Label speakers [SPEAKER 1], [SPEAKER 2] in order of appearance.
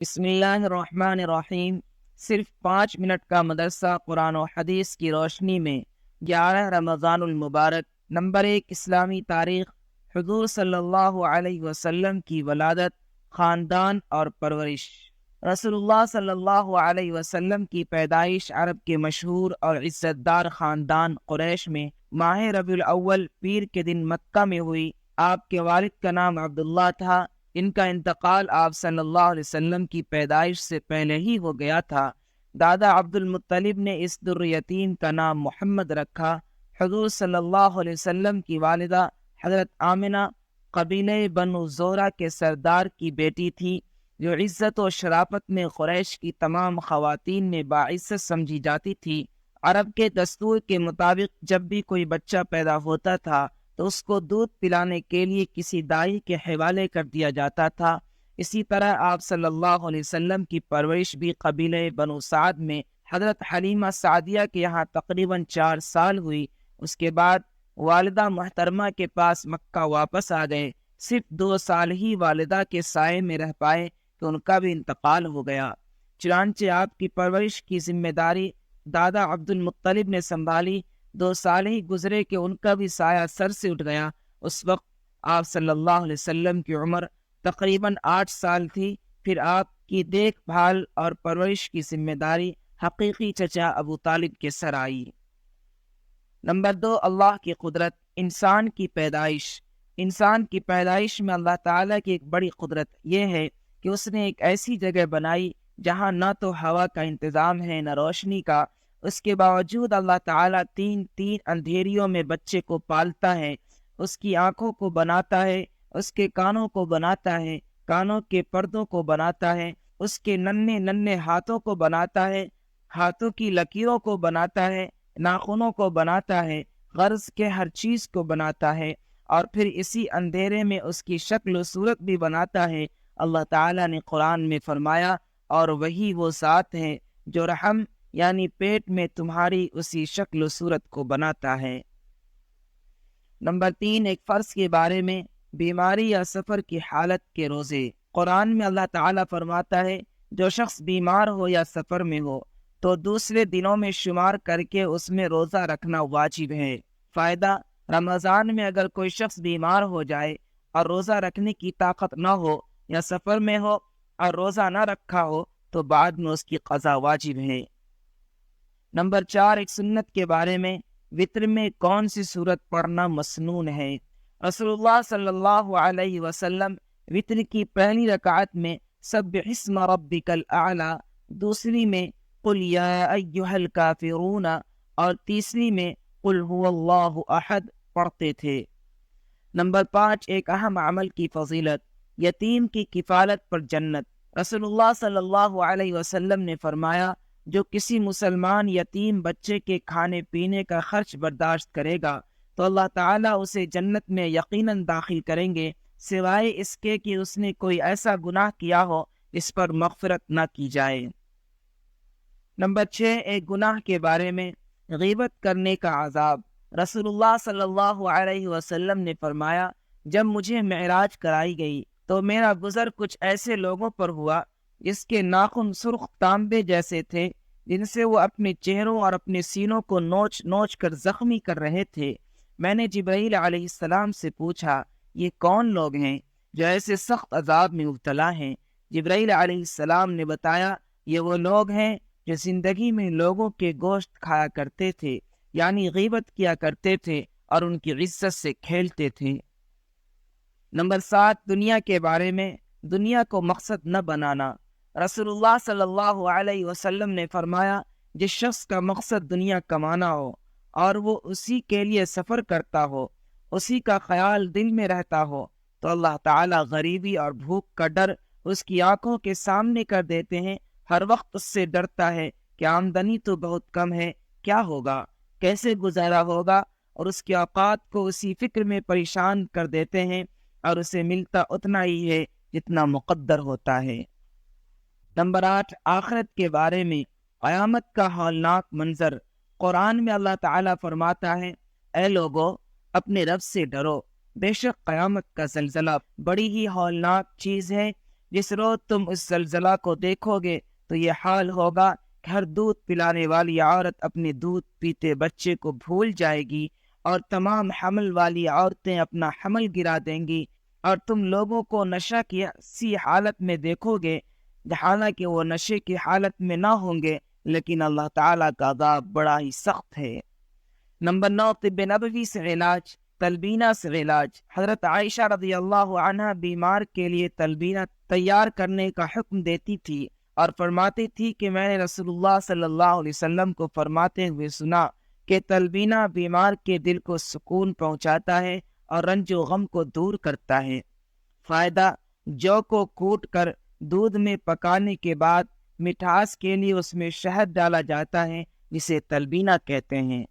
[SPEAKER 1] بسم اللہ الرحمن الرحیم۔ صرف 5 منٹ کا مدرسہ قرآن و حدیث کی روشنی میں 11 رمضان المبارک۔ نمبر 1، اسلامی تاریخ۔ حضور صلی اللہ علیہ وسلم کی ولادت، خاندان اور پرورش۔ رسول اللہ صلی اللہ علیہ وسلم کی پیدائش عرب کے مشہور اور عزت دار خاندان قریش میں ماہ ربیع الاول پیر کے دن مکہ میں ہوئی۔ آپ کے والد کا نام عبداللہ تھا۔ ان کا انتقال آپ صلی اللہ علیہ وسلم کی پیدائش سے پہلے ہی ہو گیا تھا۔ دادا عبد المطلب نے اس در یتیم کا نام محمد رکھا۔ حضور صلی اللہ علیہ وسلم کی والدہ حضرت آمنہ قبیلہ بنو زہرہ کے سردار کی بیٹی تھی، جو عزت و شرافت میں قریش کی تمام خواتین میں باعزت سمجھی جاتی تھی۔ عرب کے دستور کے مطابق جب بھی کوئی بچہ پیدا ہوتا تھا تو اس کو دودھ پلانے کے لیے کسی دائی کے حوالے کر دیا جاتا تھا۔ اسی طرح آپ صلی اللہ علیہ وسلم کی پرورش بھی قبیلہ بنو سعد میں حضرت حلیمہ سعدیہ کے یہاں تقریباً 4 سال ہوئی۔ اس کے بعد والدہ محترمہ کے پاس مکہ واپس آ گئے۔ صرف 2 سال ہی والدہ کے سائے میں رہ پائے کہ ان کا بھی انتقال ہو گیا۔ چنانچہ آپ کی پرورش کی ذمہ داری دادا عبد المطلب نے سنبھالی۔ 2 سال ہی گزرے کہ ان کا بھی سایہ سر سے اٹھ گیا۔ اس وقت آپ صلی اللہ علیہ وسلم کی عمر تقریباً 8 سال تھی۔ پھر آپ کی دیکھ بھال اور پرورش کی ذمہ داری حقیقی چچا ابو طالب کے سر آئی۔ نمبر 2، اللہ کی قدرت۔ انسان کی پیدائش۔ انسان کی پیدائش میں اللہ تعالیٰ کی ایک بڑی قدرت یہ ہے کہ اس نے ایک ایسی جگہ بنائی جہاں نہ تو ہوا کا انتظام ہے نہ روشنی کا۔ اس کے باوجود اللہ تعالیٰ تین اندھیریوں میں بچے کو پالتا ہے۔ اس کی آنکھوں کو بناتا ہے، اس کے کانوں کو بناتا ہے، کانوں کے پردوں کو بناتا ہے، اس کے ننھے ہاتھوں کو بناتا ہے، ہاتھوں کی لکیروں کو بناتا ہے، ناخنوں کو بناتا ہے، غرض کے ہر چیز کو بناتا ہے، اور پھر اسی اندھیرے میں اس کی شکل و صورت بھی بناتا ہے۔ اللہ تعالیٰ نے قرآن میں فرمایا، اور وہی وہ ذات ہے جو رحم یعنی پیٹ میں تمہاری اسی شکل و صورت کو بناتا ہے۔ نمبر 3، ایک فرض کے بارے میں، بیماری یا سفر کی حالت کے روزے۔ قرآن میں اللہ تعالیٰ فرماتا ہے، جو شخص بیمار ہو یا سفر میں ہو تو دوسرے دنوں میں شمار کر کے اس میں روزہ رکھنا واجب ہے۔ فائدہ: رمضان میں اگر کوئی شخص بیمار ہو جائے اور روزہ رکھنے کی طاقت نہ ہو یا سفر میں ہو اور روزہ نہ رکھا ہو تو بعد میں اس کی قضا واجب ہے۔ نمبر 4، ایک سنت کے بارے میں، وتر میں کون سی سورت پڑھنا مسنون ہے؟ رسول اللہ صلی اللہ علیہ وسلم وتر کی پہلی رکعت میں سبح اسم ربک الاعلی، دوسری میں قل یا ایھا الکافرون اور تیسری میں قل ھو اللہ احد پڑھتے تھے۔ نمبر 5، ایک اہم عمل کی فضیلت، یتیم کی کفالت پر جنت۔ رسول اللہ صلی اللہ علیہ وسلم نے فرمایا، جو کسی مسلمان یتیم بچے کے کھانے پینے کا خرچ برداشت کرے گا تو اللہ تعالیٰ اسے جنت میں یقیناً داخل کریں گے، سوائے اس کے کہ اس نے کوئی ایسا گناہ کیا ہو جس پر مغفرت نہ کی جائے۔ نمبر 6، ایک گناہ کے بارے میں، غیبت کرنے کا عذاب۔ رسول اللہ صلی اللہ علیہ وسلم نے فرمایا، جب مجھے معراج کرائی گئی تو میرا گزر کچھ ایسے لوگوں پر ہوا جس کے ناخن سرخ تانبے جیسے تھے، جن سے وہ اپنے چہروں اور اپنے سینوں کو نوچ نوچ کر زخمی کر رہے تھے۔ میں نے جبرائیل علیہ السلام سے پوچھا، یہ کون لوگ ہیں جو ایسے سخت عذاب میں مبتلا ہیں؟ جبرائیل علیہ السلام نے بتایا، یہ وہ لوگ ہیں جو زندگی میں لوگوں کے گوشت کھایا کرتے تھے، یعنی غیبت کیا کرتے تھے اور ان کی عزت سے کھیلتے تھے۔ نمبر 7، دنیا کے بارے میں، دنیا کو مقصد نہ بنانا۔ رسول اللہ صلی اللہ علیہ وسلم نے فرمایا، جس شخص کا مقصد دنیا کمانا ہو اور وہ اسی کے لیے سفر کرتا ہو، اسی کا خیال دل میں رہتا ہو، تو اللہ تعالیٰ غریبی اور بھوک کا ڈر اس کی آنکھوں کے سامنے کر دیتے ہیں۔ ہر وقت اس سے ڈرتا ہے کہ آمدنی تو بہت کم ہے، کیا ہوگا، کیسے گزارا ہوگا، اور اس کے اوقات کو اسی فکر میں پریشان کر دیتے ہیں، اور اسے ملتا اتنا ہی ہے جتنا مقدر ہوتا ہے۔ نمبر 8، آخرت کے بارے میں، قیامت کا ہولناک منظر۔ قرآن میں اللہ تعالیٰ فرماتا ہے، اے لوگو، اپنے رب سے ڈرو، بے شک قیامت کا زلزلہ بڑی ہی ہولناک چیز ہے۔ جس روز تم اس زلزلہ کو دیکھو گے تو یہ حال ہوگا کہ ہر دودھ پلانے والی عورت اپنے دودھ پیتے بچے کو بھول جائے گی، اور تمام حمل والی عورتیں اپنا حمل گرا دیں گی، اور تم لوگوں کو نشہ کی ایسی حالت میں دیکھو گے حالانکہ وہ نشے کی حالت میں نہ ہوں گے، لیکن اللہ تعالیٰ کا عذاب بڑا ہی سخت ہے۔ نمبر 9، طب نبوی سے علاج، تلبینہ سے علاج۔ حضرت عائشہ رضی اللہ عنہ بیمار کے لیے تلبینہ تیار کرنے کا حکم دیتی تھی اور فرماتی تھی کہ میں نے رسول اللہ صلی اللہ علیہ وسلم کو فرماتے ہوئے سنا کہ تلبینہ بیمار کے دل کو سکون پہنچاتا ہے اور رنج و غم کو دور کرتا ہے۔ فائدہ: جو کو کوٹ کر دودھ میں پکانے کے بعد مٹھاس کے لیے اس میں شہد ڈالا جاتا ہے، جسے تلبینہ کہتے ہیں۔